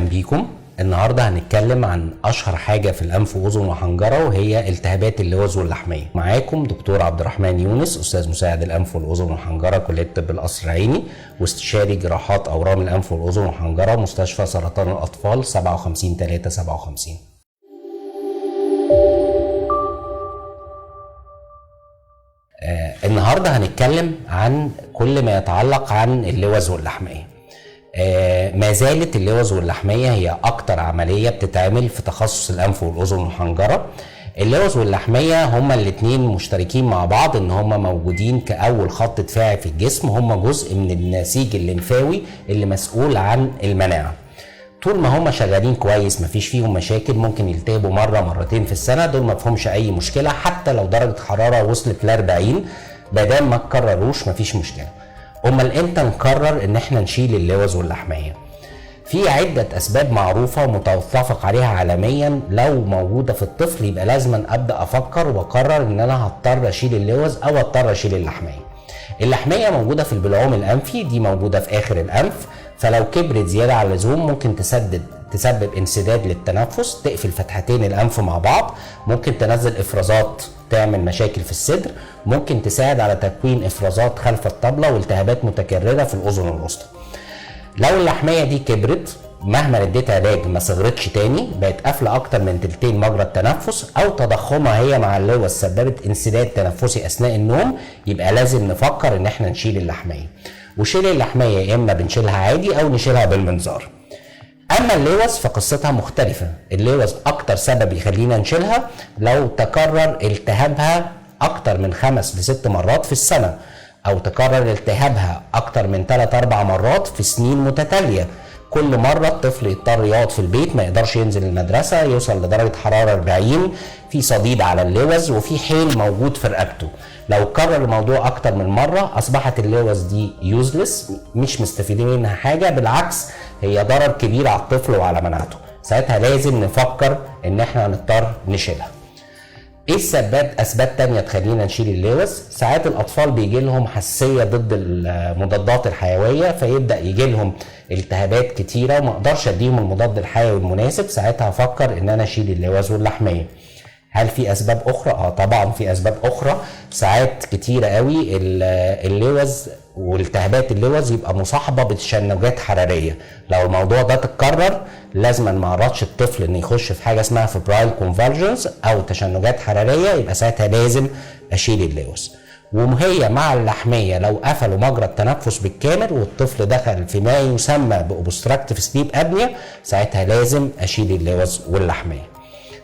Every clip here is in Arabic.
بيكم. النهارده هنتكلم عن اشهر حاجه في الانف واذن وحنجره، وهي التهابات اللوز واللحميه. معاكم دكتور عبد الرحمن يونس، استاذ مساعد الانف والاذن والحنجره، كليه طب القصر العيني، واستشاري جراحات اورام الانف والاذن والحنجره، مستشفى سرطان الاطفال 57-357. النهارده هنتكلم عن كل ما يتعلق عن اللوز واللحميه. ما زالت اللوز واللحميه هي اكتر عمليه بتتعمل في تخصص الانف والاذن والحنجره. اللوز واللحميه هما الاتنين مشتركين مع بعض ان هما موجودين كاول خط دفاعي في الجسم، هما جزء من النسيج الليمفاوي اللي مسؤول عن المناعه. طول ما هما شغالين كويس مفيش فيهم مشاكل، ممكن يلتهبوا مره مرتين في السنه، دول ما فيهمش اي مشكله، حتى لو درجه حراره وصلت ل 40 مادام ما تكرروش مفيش مشكله. امال امتى نقرر ان احنا نشيل اللوز واللحميه؟ في عده اسباب معروفه ومتفق عليها عالميا، لو موجوده في الطفل يبقى لازم ابدا افكر واقرر ان انا هضطر اشيل اللوز او اضطر اشيل اللحميه. اللحميه موجوده في البلعوم الانفي، دي موجوده في اخر الانف، فلو كبرت زياده عن اللزوم ممكن تسبب انسداد للتنفس، تقفل فتحتين الانف مع بعض، ممكن تنزل افرازات تعمل مشاكل في الصدر، ممكن تساعد على تكوين افرازات خلف الطبله والتهابات متكرره في الاذن الوسطى. لو اللحميه دي كبرت مهما اديت علاج ما صغرتش تاني، بقت قافله اكتر من تلتين مجرى التنفس، او تضخمها هي مع اللوز سببت انسداد تنفسي اثناء النوم، يبقى لازم نفكر ان احنا نشيل اللحميه. وشيل اللحميه يا اما بنشيلها عادي او نشيلها بالمنظار. اما اللوز فقصتها مختلفه. اللوز اكتر سبب يخلينا نشيلها لو تكرر التهابها اكتر من 5 ل 6 مرات في السنه، او تكرر التهابها اكتر من 3-4 مرات في سنين متتاليه. كل مره الطفل يضطر يقعد في البيت، ما يقدرش ينزل المدرسه، يوصل لدرجه حراره 40، في صديد على اللوز وفي حيل موجود في رقبته. لو كرر الموضوع اكتر من مره اصبحت اللوز دي يوزلس، مش مستفيدين منها حاجه، بالعكس هي ضرر كبير على الطفل وعلى مناعته. ساعتها لازم نفكر ان احنا هنضطر نشيلها. ايه اسباب تانية تخلينا نشيل اللوز؟ ساعات الاطفال بيجي لهم حساسيه ضد المضادات الحيويه، فيبدا يجي لهم التهابات كتيره وما اقدرش اديهم المضاد الحيوي المناسب، ساعتها افكر ان انا اشيل اللوز واللحميه. هل في اسباب اخرى؟ طبعا في اسباب اخرى. ساعات كتيره قوي اللوز والتهابات اللوز يبقى مصاحبه بتشنجات حراريه. لو الموضوع ده تتكرر لازم ما اعرضش الطفل ان يخش في حاجه اسمها فبرايل كونفالجنز او تشنجات حراريه، يبقى ساعتها لازم اشيل اللوز. وهي مع اللحميه لو قفلوا مجرى التنفس بالكامل والطفل دخل في ما يسمى باوبستراكتيف سليب ابنيا، ساعتها لازم اشيل اللوز واللحميه.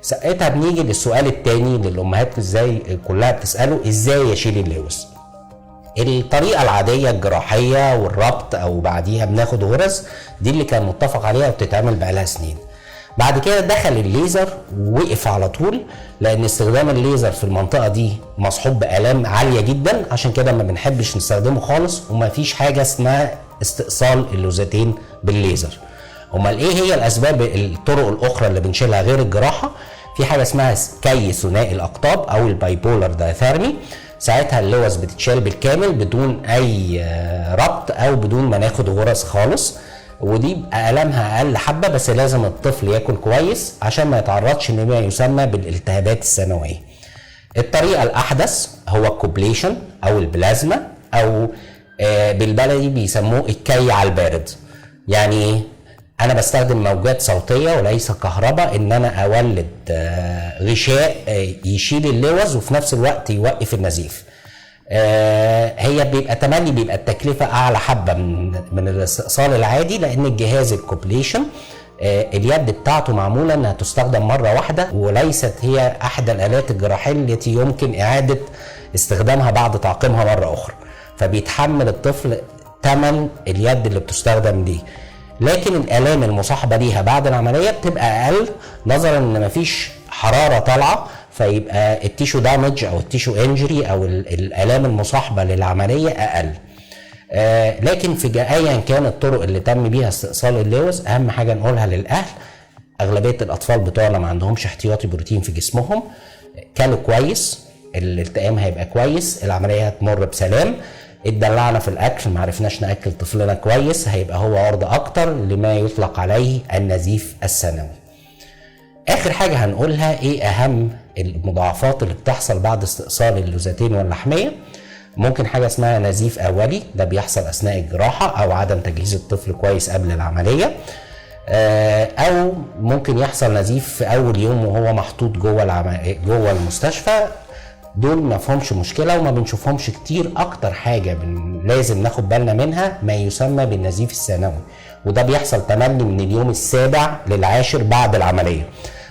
ساعتها بنيجي للسؤال الثاني للامهات ازاي كلها بتساله، ازاي اشيل اللوز؟ الطريقه العاديه الجراحيه والربط او بعديها بناخد غرز، دي اللي كان متفق عليها وبتتعمل بقالها سنين. بعد كده دخل الليزر ووقف على طول، لان استخدام الليزر في المنطقه دي مصحوب بالام عاليه جدا، عشان كده ما بنحبش نستخدمه خالص، وما فيش حاجه اسمها استئصال اللوزتين بالليزر. امال ايه هي الاسباب الطرق الاخرى اللي بنشيلها غير الجراحه؟ في حاجه اسمها كي ثنائي الاقطاب او البايبولر دايثيرمي، ساعتها اللوز بتتشال بالكامل بدون اي ربط او بدون ما ناخد غرز خالص، ودي بقى المها اقل حبه، بس لازم الطفل ياكل كويس عشان ما يتعرضش لما يسمى بالالتهابات الثانويه. الطريقه الاحدث هو الكوبليشن او البلازما، او بالبلدي بيسموه الكي على البارد. يعني ايه؟ انا بستخدم موجات صوتيه وليس كهرباء، ان انا اولد غشاء يشيل اللوز وفي نفس الوقت يوقف النزيف. هي بيبقى التكلفه اعلى حبه من الاستئصال العادي، لان الجهاز الكوبليشن اليد بتاعته معموله انها تستخدم مره واحده، وليست هي احدى الالات الجراحيه التي يمكن اعاده استخدامها بعد تعقيمها مره اخرى، فبيتحمل الطفل ثمن اليد اللي بتستخدم دي. لكن الالام المصاحبه ليها بعد العمليه بتبقى اقل، نظرا ان مفيش حراره طالعه، فيبقى التيشو دامج او التيشو انجري او الالام المصاحبه للعمليه اقل. لكن في ايا كان الطرق اللي تم بيها استئصال اللوز، اهم حاجه نقولها للاهل، اغلبيه الاطفال بتوعنا ما عندهمش احتياطي بروتين في جسمهم، كلوا كويس، الالتئام هيبقى كويس، العمليه هتمر بسلام. اتدلعنا في الاكل، ما عرفناش ناكل طفلنا كويس، هيبقى هو عرضه اكتر لما يطلق عليه النزيف الثانوي. اخر حاجه هنقولها ايه اهم المضاعفات اللي بتحصل بعد استئصال اللوزتين واللحميه. ممكن حاجه اسمها نزيف اولي، ده بيحصل اثناء الجراحه او عدم تجهيز الطفل كويس قبل العمليه، او ممكن يحصل نزيف في اول يوم وهو محطوط جوه المستشفى. دول ما فيهمش مشكله وما بنشوفهمش كتير. اكتر حاجه لازم ناخد بالنا منها ما يسمى بالنزيف الثانوي، وده بيحصل تملي من اليوم السابع للعاشر بعد العمليه،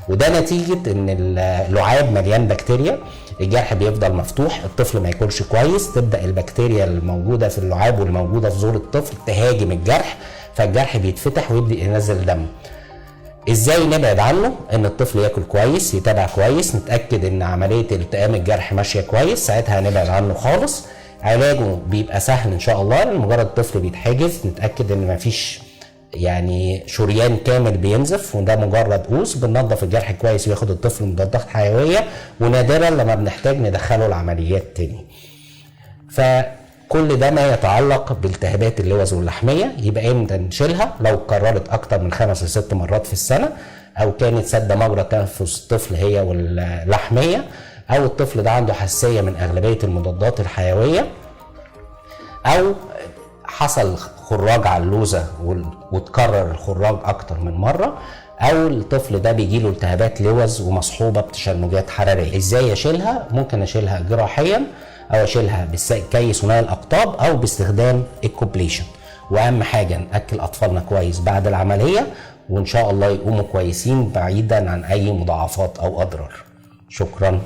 وده نتيجه ان اللعاب مليان بكتيريا، الجرح بيفضل مفتوح، الطفل ما ياكلش كويس، تبدا البكتيريا الموجوده في اللعاب والموجوده في زور الطفل تهاجم الجرح، فالجرح بيتفتح ويبدا ينزل دم. ازاي نبعد عنه؟ ان الطفل ياكل كويس، يتابع كويس، نتاكد ان عمليه التئام الجرح ماشيه كويس، ساعتها هنبعد عنه خالص. علاجه بيبقى سهل ان شاء الله، مجرد الطفل بيتحجز نتاكد ان مفيش يعني شريان كامل بينزف، وده مجرد قوس، بننظف الجرح كويس وياخد الطفل مضادات حيويه، ونادرا لما بنحتاج ندخله العمليات تاني. فكل ده ما يتعلق بالتهابات اللوز واللحميه. يبقى امتى نشيلها؟ لو اتكررت اكتر من 5 ل 6 مرات في السنه، او كانت سد مجرى تنفس الطفل هي واللحميه، او الطفل ده عنده حساسيه من اغلبيه المضادات الحيويه، او حصل خراج على اللوزه وتكرر الخراج اكتر من مره، او الطفل ده بيجيله التهابات لوز ومصحوبه بتشنجات حراريه. ازاي اشيلها؟ ممكن اشيلها جراحيا، او اشيلها بالكي ثنائي الاقطاب، او باستخدام الكوبليشن. واهم حاجه ناكل اطفالنا كويس بعد العمليه، وان شاء الله يقوموا كويسين بعيدا عن اي مضاعفات او اضرار. شكرا.